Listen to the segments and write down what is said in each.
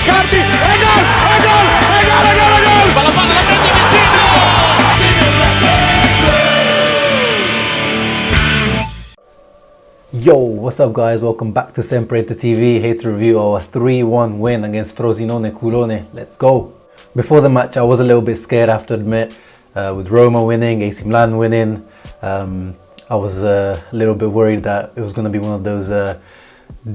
Cardi, e gol, e gol, e gol, e gol, e gol! Ma la palla la prende Vecino! Yo, what's up guys? Welcome back to Sempreinter TV. Here to review our 3-1 win against Frosinone Culone. Let's go! Before the match I was a little bit scared, I have to admit, with Roma winning, AC Milan winning. I was a little bit worried that it was going to be one of those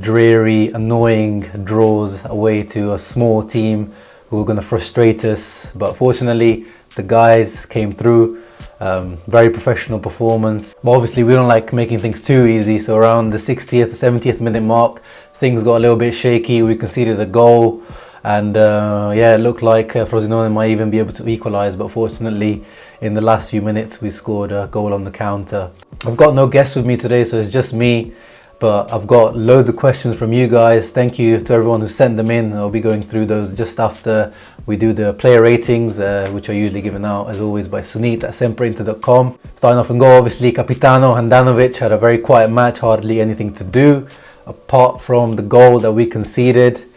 dreary, annoying draws away to a small team who were going to frustrate us. But fortunately the guys came through. Very professional performance, but obviously we don't like making things too easy, so around the 60th 70th minute mark things got a little bit shaky. We conceded a goal and yeah, it looked like Frosinone might even be able to equalise, but fortunately in the last few minutes we scored a goal on the counter. I've got no guests with me today, so it's just me, but I've got loads of questions from you guys. Thank you to everyone who sent them in. I'll be going through those just after we do the player ratings, which are usually given out as always by Sunit at Sempreinter.com. Starting off in goal, obviously Capitano Handanovic had a very quiet match, hardly anything to do apart from the goal that we conceded.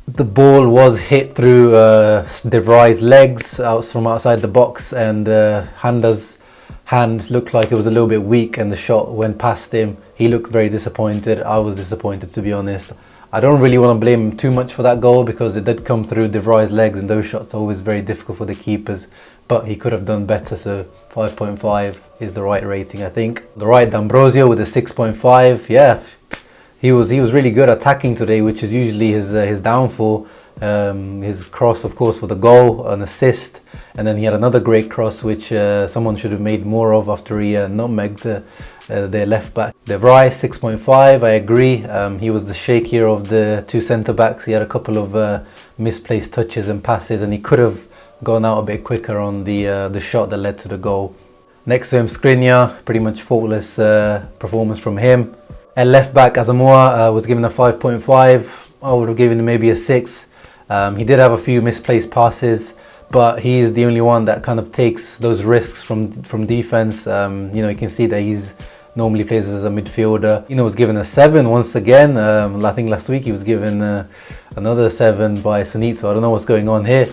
The ball was hit through De Vrij's legs out from outside the box, and Handa's hand looked like it was a little bit weak and the shot went past him. He looked very disappointed. I was disappointed, to be honest. I don't really want to blame him too much for that goal because it did come through De Vrij's legs, and those shots are always very difficult for the keepers, but he could have done better, so 5.5 is the right rating, I think. The right D'Ambrosio with a 6.5. yeah, he was really good attacking today, which is usually his downfall. His cross, of course, for the goal, an assist, and then he had another great cross which someone should have made more of after he nutmegged their left back. De Vrij 6.5, I agree. He was the shakier of the two centre backs. He had a couple of misplaced touches and passes, and he could have gone out a bit quicker on the shot that led to the goal. Next to him, Skriniar, pretty much faultless performance from him. At left back, Asamoah was given a 5.5. I would have given him maybe a 6. He did have a few misplaced passes, but he's the only one that kind of takes those risks from defense. You know, you can see that he's normally plays as a midfielder. You know, was given a 7 once again. I think last week he was given another 7 by Sunit, so I don't know what's going on here.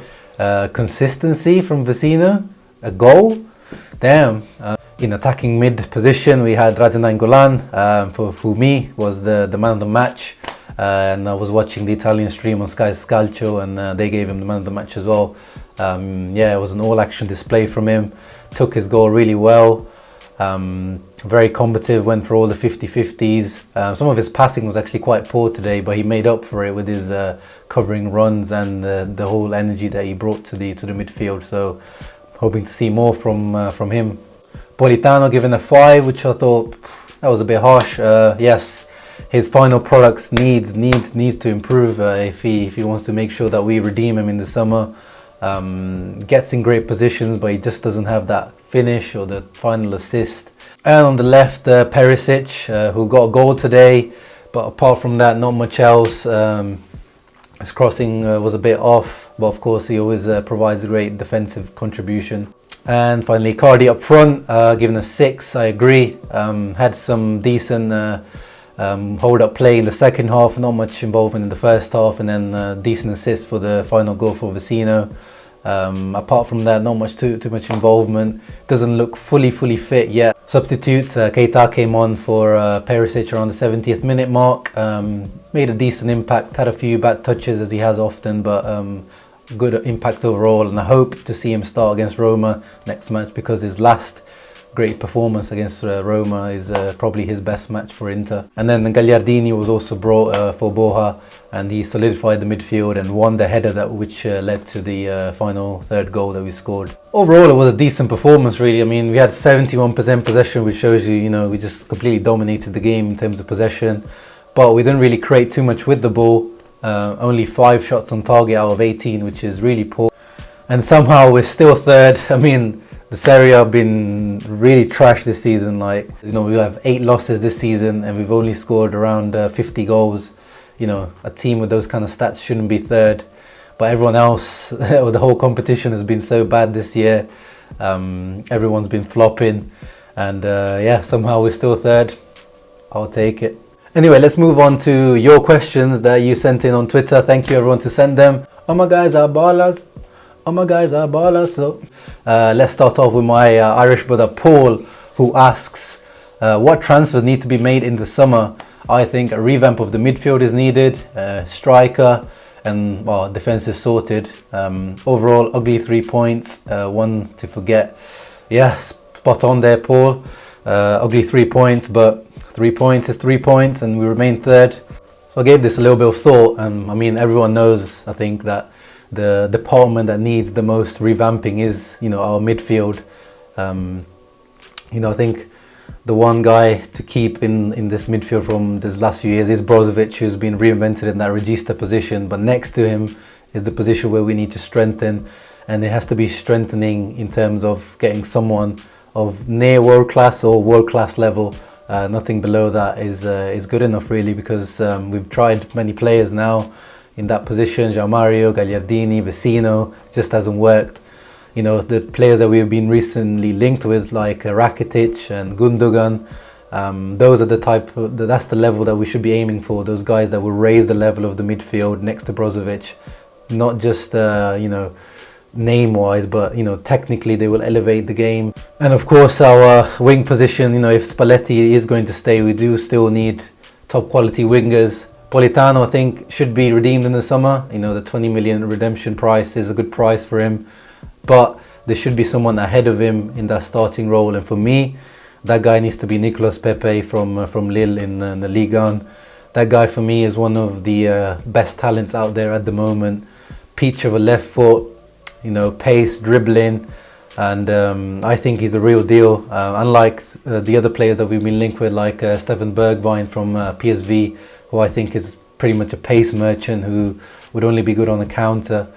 Consistency from Vecino, a goal. Damn. In attacking mid position we had Raja Nainggolan, for me was the man of the match. And I was watching the Italian stream on Sky Calcio, and they gave him the man of the match as well. Yeah, it was an all-action display from him. Took his goal really well. Very combative, went for all the 50-50s. Some of his passing was actually quite poor today, but he made up for it with his covering runs and the whole energy that he brought to the midfield. So hoping to see more from him. Politano given a 5, which I thought that was a bit harsh. Yes, his final products needs to improve if he wants to make sure that we redeem him in the summer. Gets in great positions, but he just doesn't have that finish or the final assist. And on the left, Perisic, who got a goal today, but apart from that, not much else. His crossing was a bit off, but of course he always provides a great defensive contribution. And finally, Cardi up front, given a 6. I agree. Had some decent hold up play in the second half, not much involvement in the first half, and then decent assist for the final goal for Vecino. Apart from that, not much too much involvement. Doesn't look fully fit yet. Substitutes, Keita came on for Perisic around the 70th minute mark. Made a decent impact, had a few bad touches as he has often, but good impact overall, and I hope to see him start against Roma next match, because his last great performance against Roma is probably his best match for Inter. And then Gagliardini was also brought for Boha, and he solidified the midfield and won the header which led to the final third goal that we scored. Overall, it was a decent performance, really. I mean, we had 71% possession, which shows you, we just completely dominated the game in terms of possession, but we didn't really create too much with the ball. Only 5 shots on target out of 18, which is really poor. And somehow we're still third. I mean, the Serie A have been really trash this season. Like, we have 8 losses this season and we've only scored around 50 goals. A team with those kind of stats shouldn't be third, but everyone else, the whole competition has been so bad this year. Everyone's been flopping, and yeah, somehow we're still third. I'll take it. Anyway, let's move on to your questions that you sent in on Twitter. Thank you everyone to send them. Oh my guys are ballers. Oh my guys are ballers. So let's start off with my Irish brother Paul, who asks, what transfers need to be made in the summer? I think a revamp of the midfield is needed, striker, and well, defense is sorted. Overall, ugly 3 points, one to forget. Yeah, spot on there, Paul. Ugly 3 points, but 3 points is 3 points, and we remain third. So I gave this a little bit of thought. I mean, everyone knows, I think, that the department that needs the most revamping is, our midfield. I think the one guy to keep in this midfield from this last few years is Brozovic, who's been reinvented in that regista position. But next to him is the position where we need to strengthen, and it has to be strengthening in terms of getting someone of near world class or world class level. Nothing below that is good enough, really, because we've tried many players now in that position. Gianmario, Gagliardini, Vecino, it just hasn't worked. The players that we've been recently linked with, like Rakitic and Gundogan, those are that's the level that we should be aiming for. Those guys that will raise the level of the midfield next to Brozovic, not just name-wise, but technically they will elevate the game. And of course, our wing position, if Spalletti is going to stay, we do still need top quality wingers. Politano, I think, should be redeemed in the summer. The 20 million redemption price is a good price for him, but there should be someone ahead of him in that starting role. And for me, that guy needs to be Nicolas Pepe from Lille in the Ligue 1. That guy for me is one of the best talents out there at the moment. Peach of a left foot, pace, dribbling, and I think he's a real deal. Unlike the other players that we've been linked with, like Steven Bergwijn from PSV, who I think is pretty much a pace merchant who would only be good on the counter.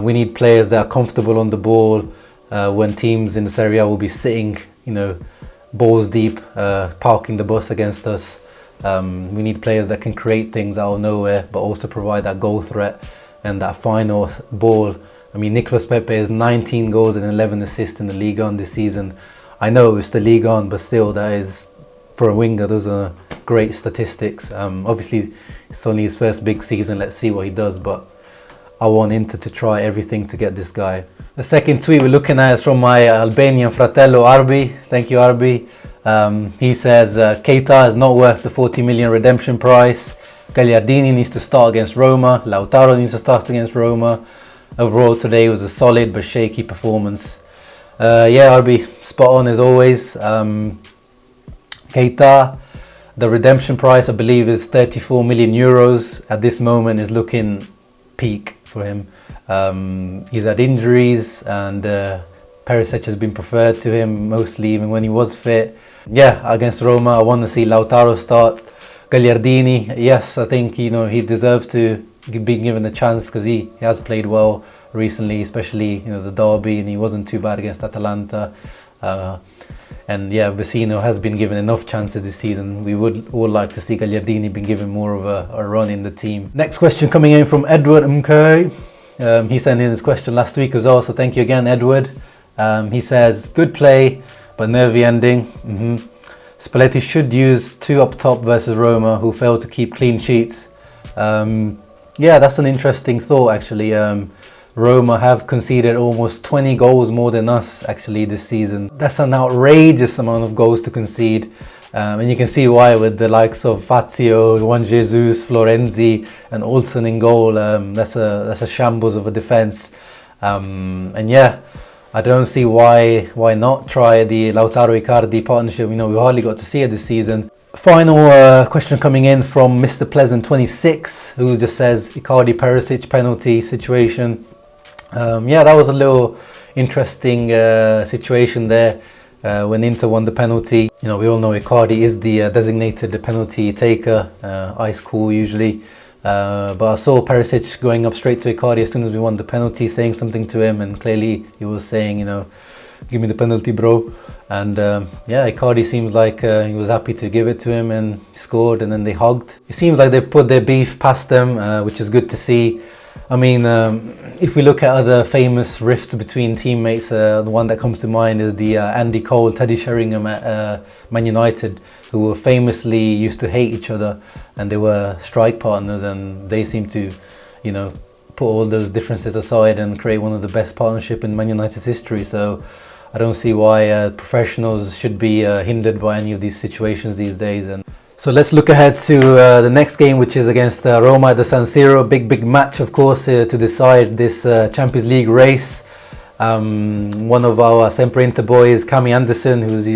We need players that are comfortable on the ball when teams in the Serie A will be sitting, balls deep, parking the bus against us. We need players that can create things out of nowhere, but also provide that goal threat and that final ball. I mean, Nicolas Pepe has 19 goals and 11 assists in the Ligue 1 this season. I know it's the Ligue 1, but still, that is, for a winger, those are great statistics. Obviously, it's only his first big season. Let's see what he does, but I want Inter to try everything to get this guy. The second tweet we're looking at is from my Albanian fratello Arbi. Thank you, Arbi. He says, Keita is not worth the 40 million redemption price. Gagliardini needs to start against Roma. Lautaro needs to start against Roma. Overall, today was a solid but shaky performance. Yeah, Arbi, spot on as always. Keita, the redemption price, I believe, is 34 million euros. At this moment, is looking peak for him. He's had injuries, and Perisic has been preferred to him mostly, even when he was fit. Yeah, against Roma, I want to see Lautaro start. Gagliardini, yes, I think he deserves to be given a chance, because he has played well recently, especially the derby, and he wasn't too bad against Atalanta. And yeah, Vecino has been given enough chances this season. We would all like to see Gagliardini being given more of a run in the team. Next question coming in from Edward MK. He sent in his question last week as well, so thank you again, Edward. He says, good play, but nervy ending. Spalletti should use two up top versus Roma, who failed to keep clean sheets. Yeah, that's an interesting thought, actually. Roma have conceded almost 20 goals more than us, actually, this season. That's an outrageous amount of goals to concede. And you can see why, with the likes of Fazio, Juan Jesus, Florenzi and Olsen in goal. That's a shambles of a defence. And yeah, I don't see why not try the Lautaro-Icardi partnership. We hardly got to see it this season. Final question coming in from Mr. Pleasant26, who just says Icardi Perisic penalty situation. Yeah, that was a little interesting situation there when Inter won the penalty. We all know Icardi is the designated penalty taker, ice cool usually. But I saw Perisic going up straight to Icardi as soon as we won the penalty, saying something to him, and clearly he was saying, give me the penalty, bro. And yeah, Icardi seems like he was happy to give it to him, and he scored, and then they hugged. It seems like they've put their beef past them, which is good to see. I mean, if we look at other famous rifts between teammates, the one that comes to mind is the Andy Cole, Teddy Sheringham at Man United, who were famously used to hate each other, and they were strike partners, and they seem to, you know, put all those differences aside and create one of the best partnership in Man United's history. So I don't see why professionals should be hindered by any of these situations these days. And so let's look ahead to the next game, which is against Roma at the San Siro. Big match, of course, to decide this Champions League race. One of our Sempreinter boys, Cami Anderson, who's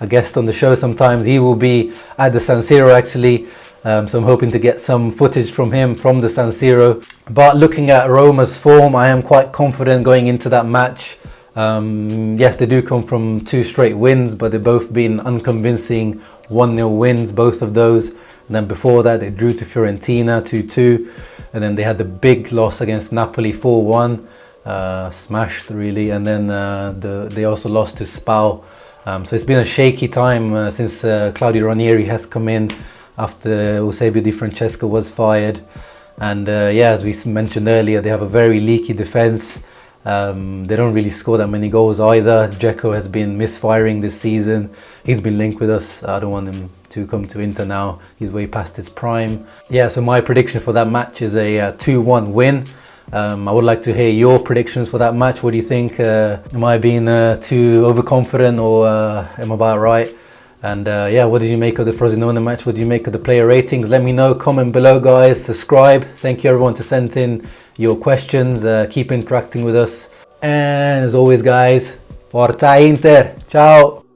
a guest on the show sometimes, he will be at the San Siro actually. So I'm hoping to get some footage from him from the San Siro. But looking at Roma's form, I am quite confident going into that match. Yes, they do come from 2 straight wins, but they've both been unconvincing 1-0 wins, both of those. And then before that, they drew to Fiorentina 2-2. And then they had the big loss against Napoli 4-1. Smashed really. And then they also lost to Spal. So it's been a shaky time since Claudio Ranieri has come in after Eusebio Di Francesco was fired. And yeah, as we mentioned earlier, they have a very leaky defence. They don't really score that many goals either. Dzeko has been misfiring this season. He's been linked with us. I don't want him to come to Inter now. He's way past his prime. Yeah, so my prediction for that match is a 2-1 win. I would like to hear your predictions for that match. What do you think? Am I being too overconfident, or am I about right? And yeah, what did you make of the Frosinone match? What do you make of the player ratings? Let me know, comment below guys, subscribe. Thank you everyone to send in your questions, keep interacting with us. And as always guys, Forza Inter, ciao!